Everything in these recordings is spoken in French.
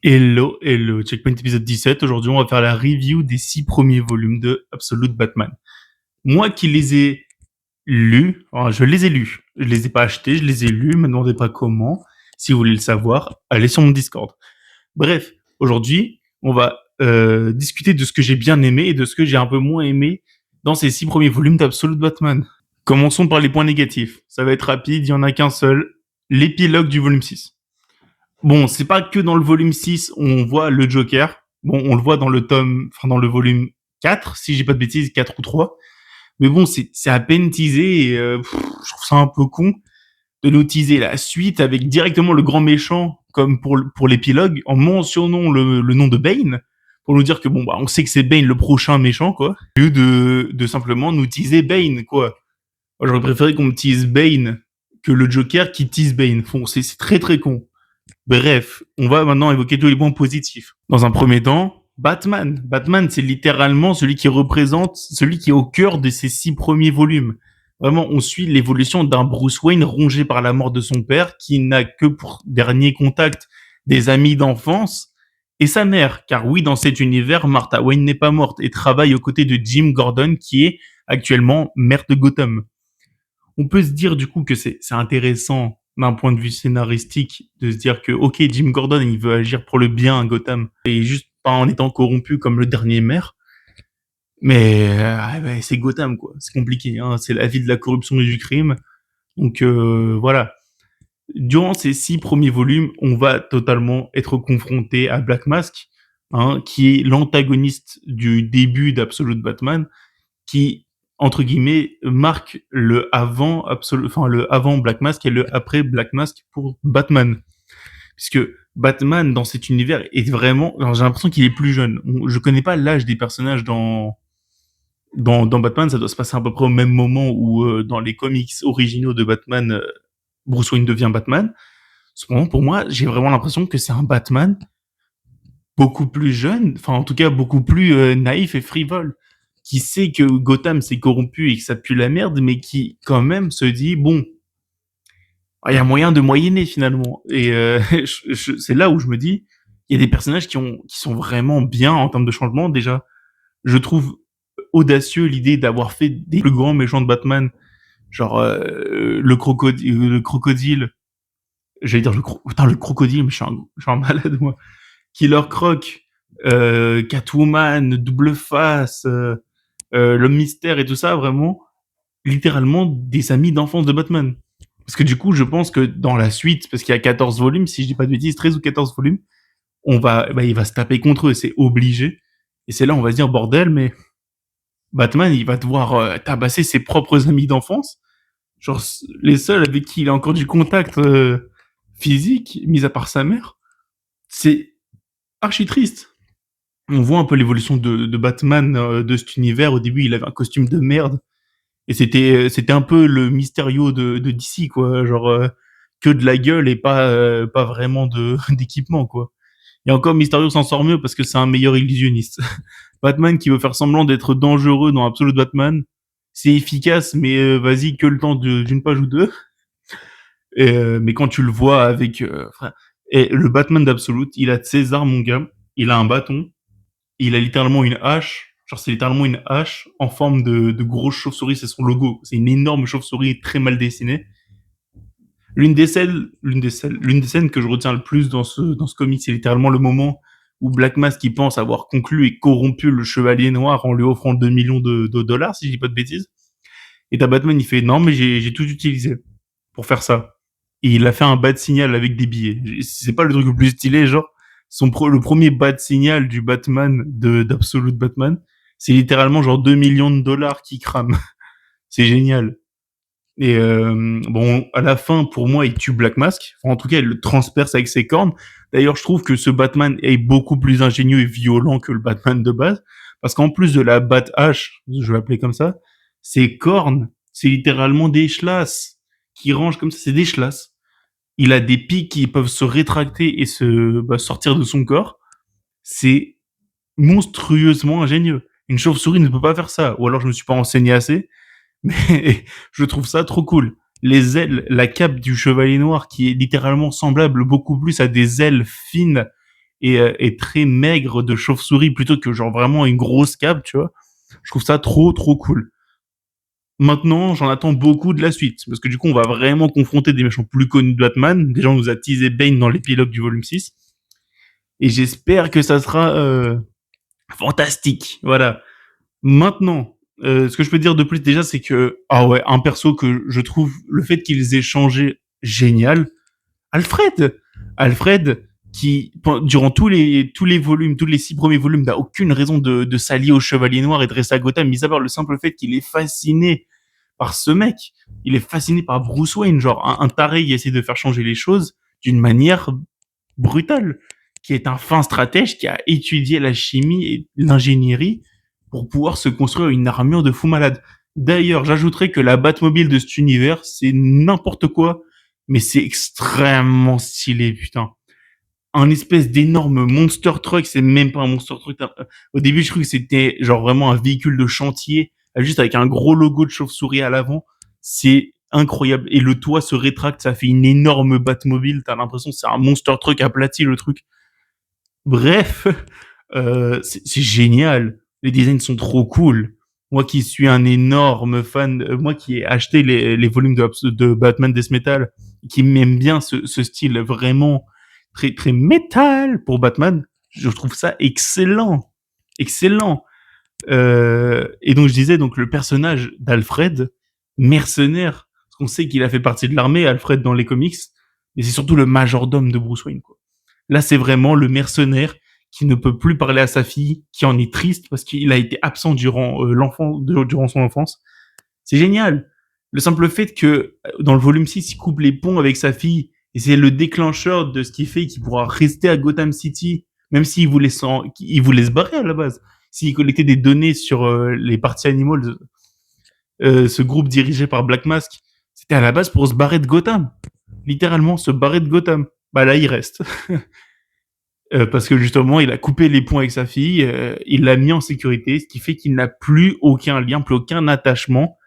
Hello, hello, Checkpoint épisode 17. Aujourd'hui, on va faire la review des 6 premiers volumes de Absolute Batman. Moi qui les ai lus, enfin, je les ai lus. Je les ai pas achetés, je les ai lus, me demandez pas comment. Si vous voulez le savoir, allez sur mon Discord. Bref, aujourd'hui, on va discuter de ce que j'ai bien aimé et de ce que j'ai un peu moins aimé dans ces 6 premiers volumes d'Absolute Batman. Commençons par les points négatifs. Ça va être rapide, il y en a qu'un seul. L'épilogue du volume 6. Bon, c'est pas que dans le volume 6 où on voit le Joker. Bon, on le voit dans le dans le volume 4, si j'ai pas de bêtises, 4 ou 3. Mais bon, c'est à peine teasé et je trouve ça un peu con de nous teaser la suite avec directement le grand méchant comme pour l'épilogue en mentionnant le nom de Bane pour nous dire que bon bah on sait que c'est Bane le prochain méchant quoi. Au lieu de simplement nous teaser Bane quoi. Moi, j'aurais préféré qu'on me tease Bane que le Joker qui tease Bane. Bon, c'est très très con. Bref, on va maintenant évoquer tous les points positifs. Dans un premier temps, Batman. Batman, c'est littéralement celui qui représente, celui qui est au cœur de ces 6 premiers volumes. Vraiment, on suit l'évolution d'un Bruce Wayne rongé par la mort de son père, qui n'a que pour dernier contact des amis d'enfance et sa mère. Car oui, dans cet univers, Martha Wayne n'est pas morte et travaille aux côtés de Jim Gordon, qui est actuellement maire de Gotham. On peut se dire du coup que c'est intéressant d'un point de vue scénaristique de se dire que ok, Jim Gordon il veut agir pour le bien à Gotham et juste pas en étant corrompu comme le dernier maire, mais ouais, c'est Gotham quoi, c'est compliqué, hein. C'est la ville de la corruption et du crime, donc voilà. Durant ces 6 premiers volumes, on va totalement être confronté à Black Mask, hein, qui est l'antagoniste du début d'Absolute Batman, qui entre guillemets marque le avant Black Mask et le après Black Mask pour Batman, puisque Batman dans cet univers est vraiment, alors, j'ai l'impression qu'il est plus jeune. Je connais pas l'âge des personnages dans Batman, ça doit se passer à peu près au même moment où dans les comics originaux de Batman, Bruce Wayne devient Batman. Cependant, pour moi, j'ai vraiment l'impression que c'est un Batman beaucoup plus jeune, enfin en tout cas beaucoup plus naïf et frivole, qui sait que Gotham s'est corrompu et que ça pue la merde, mais qui quand même se dit bon, il y a moyen de moyenner finalement. Et c'est là où je me dis, il y a des personnages qui sont vraiment bien en termes de changement. Déjà, je trouve audacieux l'idée d'avoir fait des plus grands méchants de Batman, genre le crocodile. J'allais dire le crocodile, mais je suis un malade moi. Killer Croc, Catwoman, Double Face, l'homme mystère et tout ça, vraiment, littéralement des amis d'enfance de Batman. Parce que du coup, je pense que dans la suite, parce qu'il y a 14 volumes, si je dis pas de bêtises, 13 ou 14 volumes, il va se taper contre eux, c'est obligé. Et c'est là, on va se dire, bordel, mais Batman, il va devoir tabasser ses propres amis d'enfance. Genre, les seuls avec qui il a encore du contact physique, mis à part sa mère. C'est archi triste. On voit un peu l'évolution de Batman de cet univers. Au début, il avait un costume de merde. Et c'était un peu le Mysterio de DC, quoi. Genre, que de la gueule et pas vraiment d'équipement, quoi. Et encore, Mysterio s'en sort mieux parce que c'est un meilleur illusionniste. Batman qui veut faire semblant d'être dangereux dans Absolute Batman, c'est efficace, mais vas-y, que le temps d'une page ou deux. Et, mais quand tu le vois avec... et le Batman d'Absolute, il a ses armes, mon gars. Il a un bâton, il a littéralement une hache. Genre, c'est littéralement une hache en forme de grosse chauve-souris. C'est son logo. C'est une énorme chauve-souris très mal dessinée. L'une des scènes que je retiens le plus dans ce comic, c'est littéralement le moment où Black Mask, qui pense avoir conclu et corrompu le Chevalier Noir en lui offrant 2 millions de dollars, si je dis pas de bêtises. Et t'as Batman, il fait, non, mais j'ai tout utilisé pour faire ça. Et il a fait un bas de signal avec des billets. C'est pas le truc le plus stylé, genre, le premier bas de signal du Batman d'Absolute Batman, c'est littéralement genre 2 millions de dollars qui crament. C'est génial. Et bon, à la fin, pour moi, il tue Black Mask. Enfin, en tout cas, il le transperce avec ses cornes. D'ailleurs, je trouve que ce Batman est beaucoup plus ingénieux et violent que le Batman de base. Parce qu'en plus de la Bat-Hache, je vais l'appeler comme ça, ses cornes, c'est littéralement des chlasses qui rangent comme ça. C'est des chlasses. Il a des pics qui peuvent se rétracter et sortir de son corps. C'est monstrueusement ingénieux. Une chauve-souris ne peut pas faire ça. Ou alors je me suis pas renseigné assez, mais je trouve ça trop cool. Les ailes, la cape du Chevalier Noir qui est littéralement semblable beaucoup plus à des ailes fines et très maigre de chauve-souris plutôt que genre vraiment une grosse cape, tu vois. Je trouve ça trop trop cool. Maintenant, j'en attends beaucoup de la suite, parce que du coup, on va vraiment confronter des méchants plus connus de Batman. Déjà, on nous a teasé Bane dans l'épilogue du volume 6. Et j'espère que ça sera fantastique. Voilà. Maintenant, ce que je peux dire de plus déjà, c'est que, ah ouais, un perso que je trouve, le fait qu'ils aient changé, génial. Alfred! Alfred, qui, durant tous les volumes, tous les 6 premiers volumes, n'a aucune raison de s'allier au Chevalier Noir et de rester à Gotham, mis à part le simple fait qu'il est fasciné par ce mec. Il est fasciné par Bruce Wayne, genre un taré qui essaie de faire changer les choses d'une manière brutale, qui est un fin stratège qui a étudié la chimie et l'ingénierie pour pouvoir se construire une armure de fous malades. D'ailleurs, j'ajouterais que la Batmobile de cet univers, c'est n'importe quoi, mais c'est extrêmement stylé, putain. Un espèce d'énorme monster truck, c'est même pas un monster truck. Au début, je croyais que c'était genre vraiment un véhicule de chantier, juste avec un gros logo de chauve-souris à l'avant. C'est incroyable. Et le toit se rétracte, ça fait une énorme Batmobile. T'as l'impression que c'est un monster truck aplati, le truc. Bref, c'est génial. Les designs sont trop cool. Moi qui suis un énorme fan, moi qui ai acheté les volumes de Batman Death Metal, qui m'aime bien ce style vraiment très très métal pour Batman, je trouve ça excellent, excellent. Et donc je disais donc le personnage d'Alfred, mercenaire, parce qu'on sait qu'il a fait partie de l'armée, Alfred dans les comics, mais c'est surtout le majordome de Bruce Wayne, quoi. Là, c'est vraiment le mercenaire qui ne peut plus parler à sa fille, qui en est triste parce qu'il a été absent durant son enfance. C'est génial. Le simple fait que dans le volume 6, il coupe les ponts avec sa fille et c'est le déclencheur de ce qui fait qu'il pourra rester à Gotham City, même s'il il voulait se barrer à la base. S'il collectait des données sur les parties animales, ce groupe dirigé par Black Mask, c'était à la base pour se barrer de Gotham. Littéralement, se barrer de Gotham. Bah là, il reste. Parce que justement, il a coupé les ponts avec sa fille, il l'a mis en sécurité, ce qui fait qu'il n'a plus aucun lien, plus aucun attachement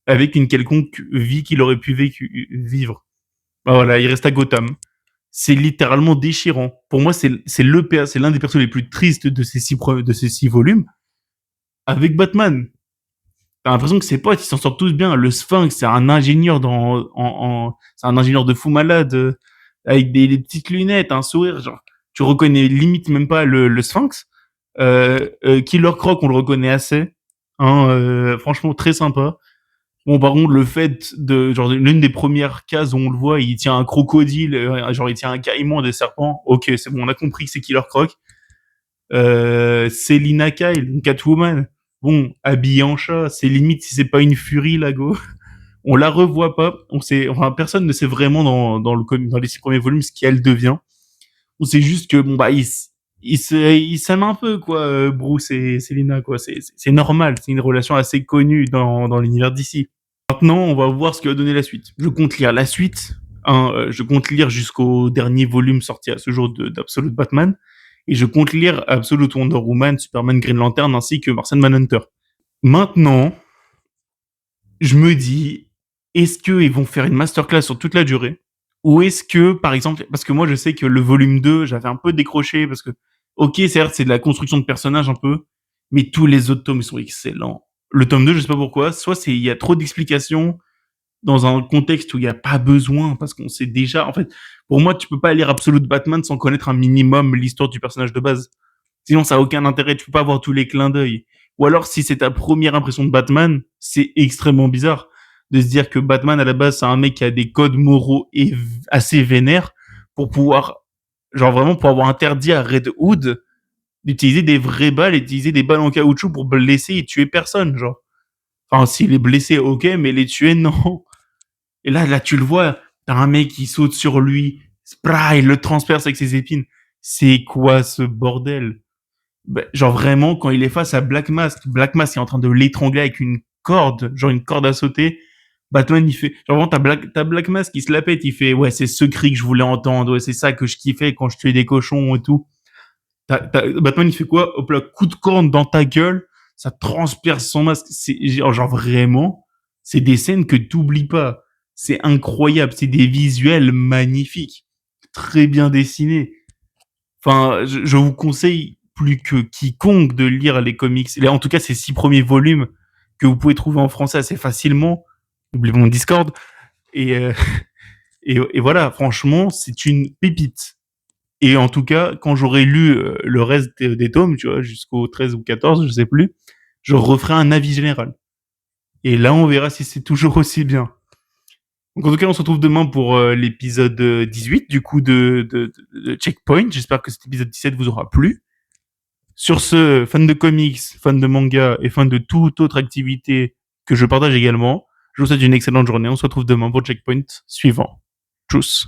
avec une quelconque vie qu'il aurait pu vivre. Bah voilà, il reste à Gotham. C'est littéralement déchirant. Pour moi, c'est l'un des persos les plus tristes de ces 6 volumes avec Batman. T'as l'impression que ses potes, ils s'en sortent tous bien. Le Sphinx, c'est un ingénieur c'est un ingénieur de fou malade, avec des petites lunettes, un sourire, genre, tu reconnais limite même pas le Sphinx. Killer Croc, on le reconnaît assez. Hein, franchement, très sympa. Bon, par contre, le fait de, genre, l'une des premières cases où on le voit, il tient un crocodile, genre, il tient un caïman, des serpents. Ok, c'est bon, on a compris que c'est Killer Croc. Selina Kyle, Catwoman. Bon, habillée en chat, c'est limite si c'est pas une furie, la go. On la revoit pas. Enfin, personne ne sait vraiment dans les 6 premiers volumes ce qu'elle devient. On sait juste que, bon, bah, ils s'aiment un peu, quoi, Bruce et Selina, quoi. C'est normal. C'est une relation assez connue dans l'univers d'ici. Maintenant, on va voir ce que va donner la suite. Je compte lire la suite. Hein, je compte lire jusqu'au dernier volume sorti à ce jour d'Absolute Batman. Et je compte lire Absolute Wonder Woman, Superman, Green Lantern, ainsi que Martian Manhunter. Maintenant, je me dis, est-ce qu'ils vont faire une masterclass sur toute la durée? Ou est-ce que, par exemple, parce que moi je sais que le volume 2, j'avais un peu décroché, parce que, ok, certes, c'est de la construction de personnages un peu, mais tous les autres tomes sont excellents. Le tome 2, je sais pas pourquoi, soit il y a trop d'explications, dans un contexte où il n'y a pas besoin, parce qu'on sait déjà, en fait, pour moi, tu peux pas lire Absolute Batman sans connaître un minimum l'histoire du personnage de base. Sinon, ça a aucun intérêt, tu peux pas voir tous les clins d'œil. Ou alors, si c'est ta première impression de Batman, c'est extrêmement bizarre de se dire que Batman, à la base, c'est un mec qui a des codes moraux assez vénères pour pouvoir, genre vraiment, pour avoir interdit à Red Hood d'utiliser des vraies balles et d'utiliser des balles en caoutchouc pour blesser et tuer personne, genre. Enfin, s'il est blessé, ok, mais les tuer, non. Et là, tu le vois, t'as un mec qui saute sur lui, il le transperce avec ses épines. C'est quoi ce bordel? Ben, genre vraiment, quand il est face à Black Mask est en train de l'étrangler avec une corde, genre une corde à sauter. Batman, il fait, genre vraiment, t'as Black Mask qui se la pète, il fait, ouais, c'est ce cri que je voulais entendre, ouais, c'est ça que je kiffais quand je tuais des cochons et tout. Batman, il fait quoi? Hop là, coup de corne dans ta gueule, ça transperce son masque. C'est genre vraiment, c'est des scènes que t'oublies pas. C'est incroyable, c'est des visuels magnifiques, très bien dessinés. Enfin, je vous conseille plus que quiconque de lire les comics. En tout cas, ces 6 premiers volumes que vous pouvez trouver en français assez facilement. N'oubliez pas mon Discord. Et, et voilà, franchement, c'est une pépite. Et en tout cas, quand j'aurai lu le reste des tomes, tu vois, jusqu'au 13 ou 14, je sais plus, je referai un avis général. Et là, on verra si c'est toujours aussi bien. Donc en tout cas, on se retrouve demain pour l'épisode 18, du coup, de Checkpoint. J'espère que cet épisode 17 vous aura plu. Sur ce, fan de comics, fan de manga et fan de toute autre activité que je partage également, je vous souhaite une excellente journée. On se retrouve demain pour Checkpoint suivant. Tchuss.